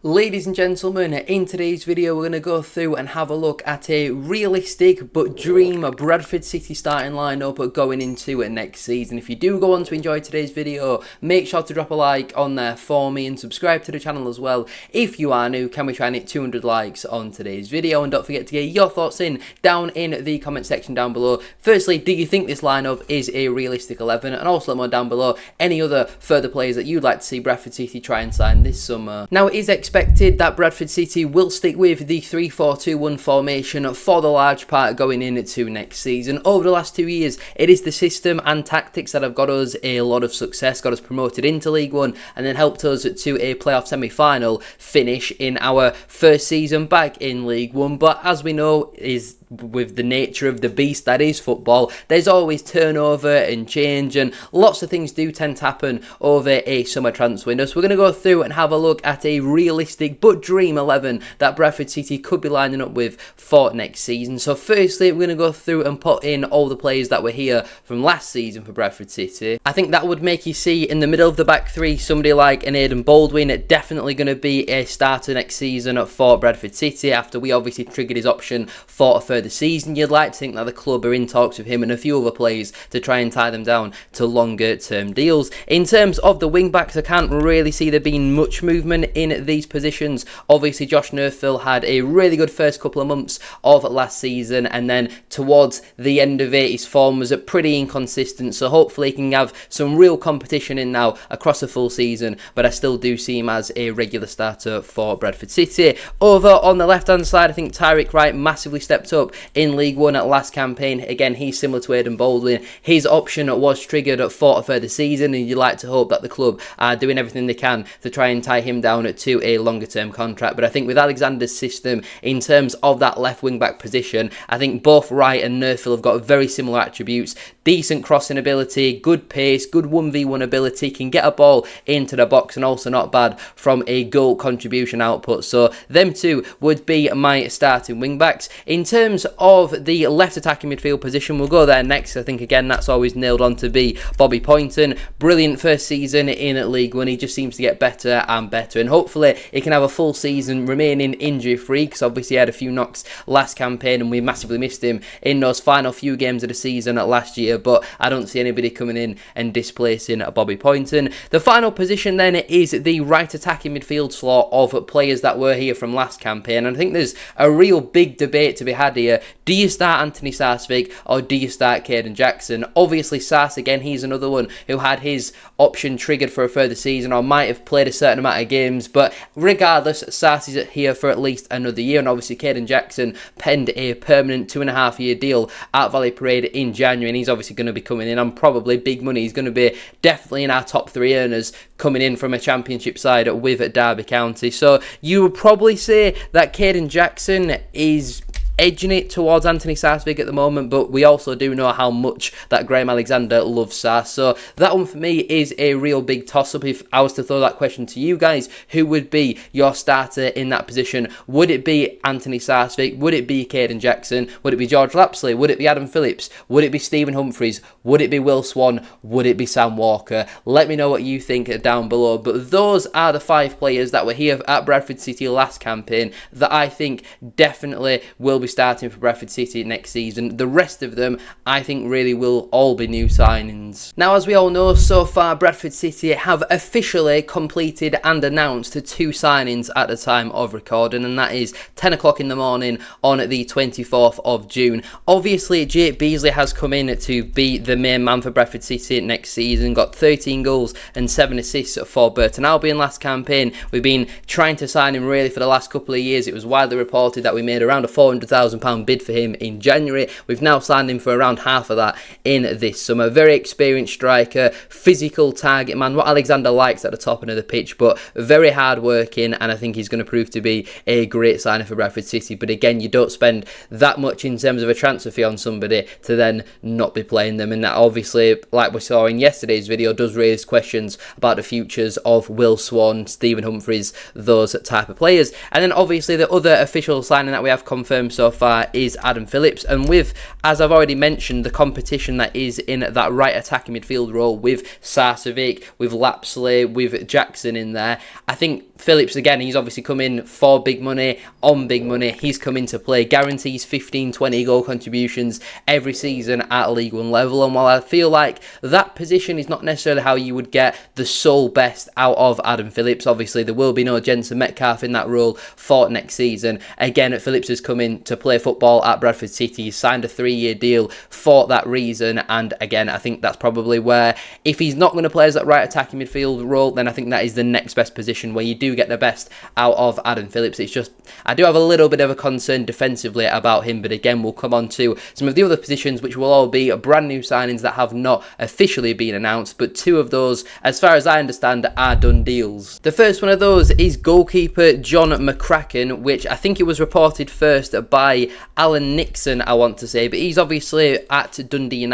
Ladies and gentlemen, in today's video we're going to go through and have a look at a realistic but dream Bradford City starting lineup going into next season. If you do go on to enjoy today's video, make sure to drop a like on there for me and subscribe to the channel as well. If you are new, can we try and hit 200 likes on today's video? And don't forget to get your thoughts in down in the comment section down below. Firstly, do you think this lineup is a realistic 11? And also let me know down below any other further players that you'd like to see Bradford City try and sign this summer. Now, it is expected that Bradford City will stick with the 3-4-2-1 formation for the large part going into next season. Over the last 2 years, it is the system and tactics that have got us a lot of success, got us promoted into League One, and then helped us to a playoff semi-final finish in our first season back in League One. But as we know, is with the nature of the beast that is football, there's always turnover and change, and lots of things do tend to happen over a summer transfer window. So we're going to go through and have a look at a realistic but dream 11 that Bradford City could be lining up with for next season. So firstly, we're going to go through and put in all the players that were here from last season for Bradford City. I think that would make you see in the middle of the back three somebody like an Aidan Baldwin definitely going to be a starter next season for Bradford City after we obviously triggered his option for a further season. You'd like to think that the club are in talks with him and a few other players to try and tie them down to longer term deals. In terms of the wing backs, I can't really see there being much movement in these positions. Obviously Josh Nerthil had a really good first couple of months of last season, and then towards the end of it his form was pretty inconsistent, so hopefully he can have some real competition in now across a full season, but I still do see him as a regular starter for Bradford City. Over on the left hand side, I think Tyrick Wright massively stepped up in League One at last campaign. Again, he's similar to Aidan Baldwin. His option was triggered for a further season, and you'd like to hope that the club are doing everything they can to try and tie him down to a longer term contract. But I think with Alexander's system, in terms of that left wing back position, I think both Wright and Nerthil have got very similar attributes. Decent crossing ability, good pace, good 1v1 ability, can get a ball into the box, and also not bad from a goal contribution output. So them two would be my starting wing backs. In terms of the left attacking midfield position, we'll go there next. I think again that's always nailed on to be Bobby Poynton. Brilliant first season in League One. He just seems to get better and better, and hopefully he can have a full season remaining injury free, because obviously he had a few knocks last campaign and we massively missed him in those final few games of the season last year. But I don't see anybody coming in and displacing Bobby Poynton. The final position then is the right attacking midfield slot of players that were here from last campaign, and I think there's a real big debate to be had here. Do you start Anthony Sarsfield or do you start Caden Jackson? Obviously Sars, again, he's another one who had his option triggered for a further season or might have played a certain amount of games, but regardless, Sars is here for at least another year, and obviously Caden Jackson penned a permanent 2.5-year deal at Valley Parade in January, and he's obviously going to be coming in on probably big money. He's going to be definitely in our top 3 earners coming in from a championship side with Derby County. So you would probably say that Caden Jackson is edging it towards Anthony Sarsfield at the moment, but we also do know how much that Graham Alexander loves Sars. So that one for me is a real big toss-up. If I was to throw that question to you guys, who would be your starter in that position? Would it be Anthony Sarsfield? Would it be Caden Jackson? Would it be George Lapsley? Would it be Adam Phillips? Would it be Stephen Humphreys? Would it be Will Swan? Would it be Sam Walker? Let me know what you think down below. But those are the 5 players that were here at Bradford City last campaign that I think definitely will be starting for Bradford City next season. The rest of them I think really will all be new signings. Now, as we all know, so far Bradford City have officially completed and announced 2 signings at the time of recording, and that is 10 o'clock in the morning on the 24th of June. Obviously Jake Beasley has come in to be the main man for Bradford City next season, got 13 goals and 7 assists for Burton Albion last campaign. We've been trying to sign him really for the last couple of years. It was widely reported that we made around a £400,000 bid for him in January. We've now signed him for around half of that in this summer. Very experienced striker, physical target man, what Alexander likes at the top end of the pitch, but very hard working, and I think he's going to prove to be a great signing for Bradford City. But again, you don't spend that much in terms of a transfer fee on somebody to then not be playing them, and that obviously, like we saw in yesterday's video, does raise questions about the futures of Will Swan, Stephen Humphreys, those type of players. And then obviously the other official signing that we have confirmed so far is Adam Phillips, and with, as I've already mentioned, the competition that is in that right attacking midfield role with Sarcevic, with Lapsley, with Jackson in there, I think Phillips, again, he's obviously come in for big money, on big money. He's come in to play, guarantees 15, 20 goal contributions every season at a League One level. And while I feel like that position is not necessarily how you would get the sole best out of Adam Phillips, obviously there will be no Jensen Metcalf in that role for next season. Again, Phillips has come in to play football at Bradford City. He's signed a 3-year deal for that reason. And again, I think that's probably where, if he's not going to play as that right attacking midfield role, then I think that is the next best position where you do get the best out of Adam Phillips. It's just, I do have a little bit of a concern defensively about him, but again, we'll come on to some of the other positions, which will all be brand new signings that have not officially been announced, but 2 of those, as far as I understand, are done deals. The first one of those is goalkeeper John McCracken, which I think it was reported first by Alan Nixon, I want to say, but he's obviously at Dundee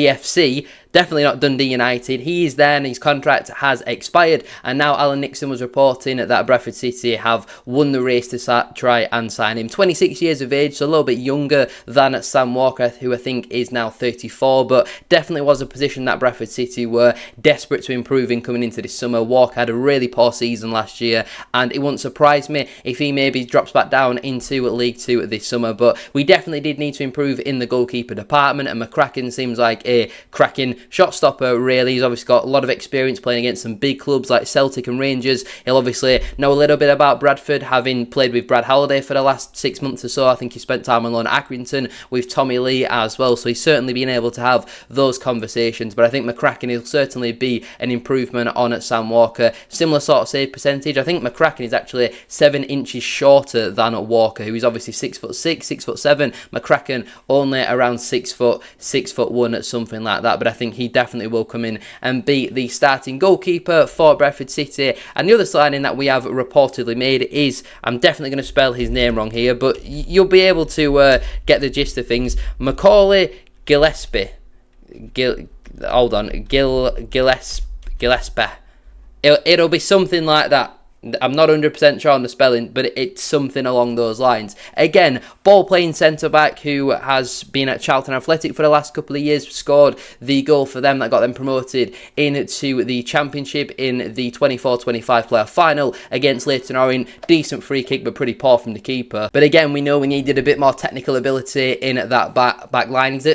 FC, definitely not Dundee United. He is there and his contract has expired, and now Alan Nixon was reporting that Bradford City have won the race to try and sign him. 26 years of age, so a little bit younger than Sam Walker, who I think is now 34, but definitely was a position that Bradford City were desperate to improve in coming into this summer. Walker had a really poor season last year, and it wouldn't surprise me if he maybe drops back down into League 2 this summer, but we definitely did need to improve in the goalkeeper department, and McCracken seems like a cracking shot stopper, really. He's obviously got a lot of experience playing against some big clubs like Celtic and Rangers. He'll obviously know a little bit about Bradford, having played with Brad Halliday for the last 6 months or so. I think he spent time on loan at Accrington with Tommy Lee as well, so he's certainly been able to have those conversations. But I think McCracken will certainly be an improvement on Sam Walker. Similar sort of save percentage. I think McCracken is actually 7 inches shorter than Walker, who is obviously 6'6", 6'7". McCracken only around 6'1", something like that. But I think he definitely will come in and be the starting goalkeeper for Bradford City. And the other signing that we have reportedly made is, I'm definitely going to spell his name wrong here, but you'll be able to get the gist of things. Macaulay Gillespie. Gillespie. It'll be something like that. I'm not 100% sure on the spelling, but it's something along those lines. Again, ball-playing centre-back who has been at Charlton Athletic for the last couple of years, scored the goal for them that got them promoted into the Championship in the 24-25 playoff final against Leyton Orient. Decent free kick, but pretty poor from the keeper. But again, we know we needed a bit more technical ability in that back line. He's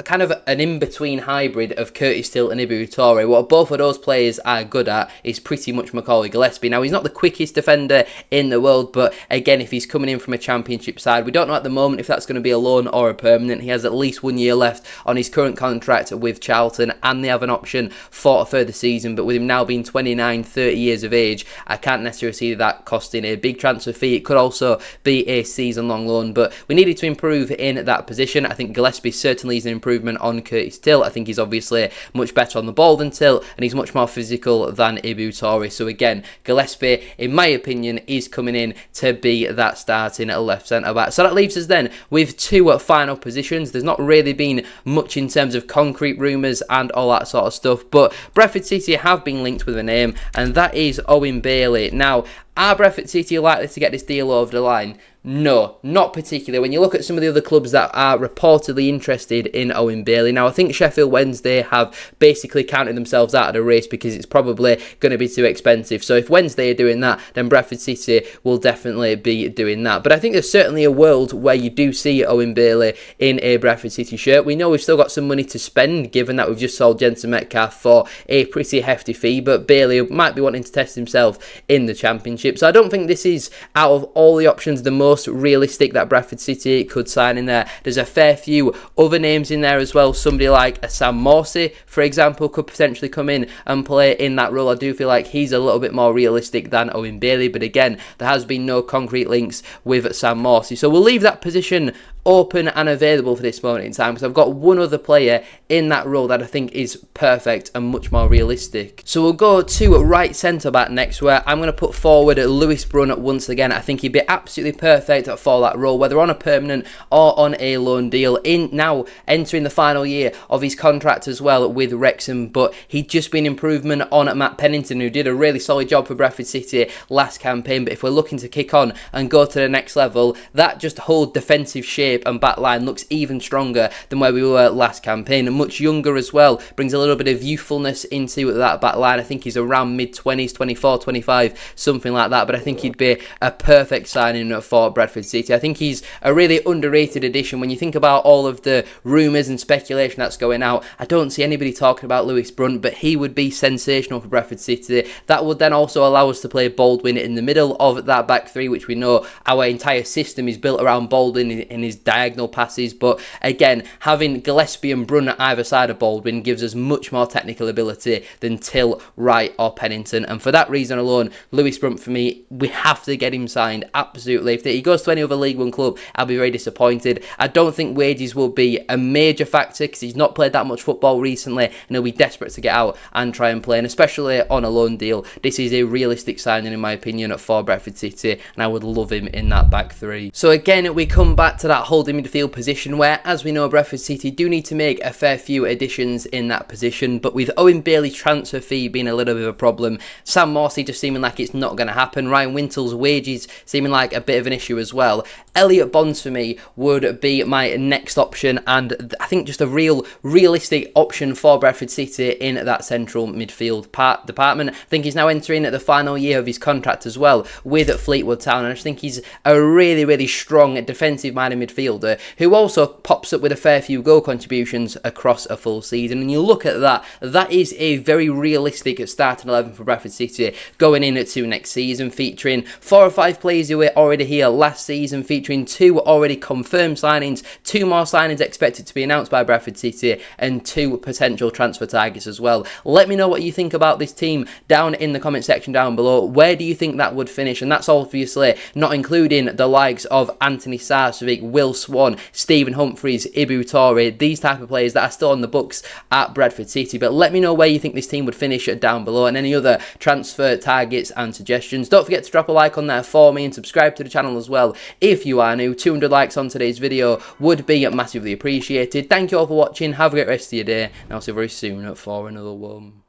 kind of an in-between hybrid of Curtis Still and Ibu Toure. What both of those players are good at is pretty much Macaulay Gillespie. Now, he's not the quickest defender in the world, but again, if he's coming in from a Championship side, we don't know at the moment if that's going to be a loan or a permanent. He has at least 1 year left on his current contract with Charlton, and they have an option for a further season. But with him now being 29, 30 years of age, I can't necessarily see that costing a big transfer fee. It could also be a season-long loan, but we needed to improve in that position. I think Gillespie certainly is an improvement on Curtis Till. I think he's obviously much better on the ball than Till, and he's much more physical than Ibu Toure. So again, Gillespie, in my opinion, is coming in to be that starting left centre-back. So that leaves us then with 2 final positions. There's not really been much in terms of concrete rumours and all that sort of stuff, but Bradford City have been linked with a name, and that is Owen Bailey. Now, are Bradford City likely to get this deal over the line? No, not particularly. When you look at some of the other clubs that are reportedly interested in Owen Bailey, now I think Sheffield Wednesday have basically counted themselves out of the race because it's probably going to be too expensive. So if Wednesday are doing that, then Bradford City will definitely be doing that. But I think there's certainly a world where you do see Owen Bailey in a Bradford City shirt. We know we've still got some money to spend, given that we've just sold Jensen Metcalf for a pretty hefty fee, but Bailey might be wanting to test himself in the Championship. So I don't think this is, out of all the options, the most realistic that Bradford City could sign in there. There's a fair few other names in there as well. Somebody like a Sam Morsey, for example, could potentially come in and play in that role. I do feel like he's a little bit more realistic than Owen Bailey, but again, there has been no concrete links with Sam Morsey. So we'll leave that position open and available for this moment in time, because I've got one other player in that role that I think is perfect and much more realistic. So we'll go to right centre back next, where I'm going to put forward forward, Lewis Brun, once again, I think he'd be absolutely perfect for that role, whether on a permanent or on a loan deal. In now entering the final year of his contract as well with Wrexham, but he'd just been improvement on Matt Pennington, who did a really solid job for Bradford City last campaign. But if we're looking to kick on and go to the next level, that just whole defensive shape and back line looks even stronger than where we were last campaign, and much younger as well, brings a little bit of youthfulness into that back line. I think he's around mid-20s, 24, 25, something like that, but I think he'd be a perfect signing for Bradford City. I think he's a really underrated addition. When you think about all of the rumours and speculation that's going out, I don't see anybody talking about Lewis Brunt, but he would be sensational for Bradford City. That would then also allow us to play Baldwin in the middle of that back three, which we know our entire system is built around Baldwin in his diagonal passes. But again, having Gillespie and Brunt at either side of Baldwin gives us much more technical ability than Till, Wright or Pennington, and for that reason alone, Lewis Brunt, for me, we have to get him signed, absolutely. If he goes to any other League One club, I'll be very disappointed. I don't think wages will be a major factor because he's not played that much football recently, and he'll be desperate to get out and try and play, and especially on a loan deal, this is a realistic signing in my opinion for Bradford City, and I would love him in that back three. So again, we come back to that holding midfield position where, as we know, Bradford City do need to make a fair few additions in that position, but with Owen Bailey's transfer fee being a little bit of a problem, Sam Morsey just seeming like it's not going to happen, Ryan Wintle's wages seeming like a bit of an issue as well, Elliot Bonds for me would be my next option, and I think just a realistic option for Bradford City in that central midfield department. I think he's now entering the final year of his contract as well with Fleetwood Town, and I just think he's a really strong defensive-minded midfielder who also pops up with a fair few goal contributions across a full season. And you look at that, that is a very realistic starting 11 for Bradford City going into next season, featuring 4 or 5 players who were already here last season, featuring 2 already confirmed signings, 2 more signings expected to be announced by Bradford City, and 2 potential transfer targets as well. Let me know what you think about this team down in the comment section down below. Where do you think that would finish? And that's obviously not including the likes of Anthony Sarcevic, Will Swan, Stephen Humphreys, Ibu Torre, these type of players that are still on the books at Bradford City. But let me know where you think this team would finish down below, and any other transfer targets and suggestions. Don't forget to drop a like on there for me and subscribe to the channel as well if you are new. 200 likes on today's video would be massively appreciated. Thank you all for watching. Have a great rest of your day, and I'll see you very soon for another one.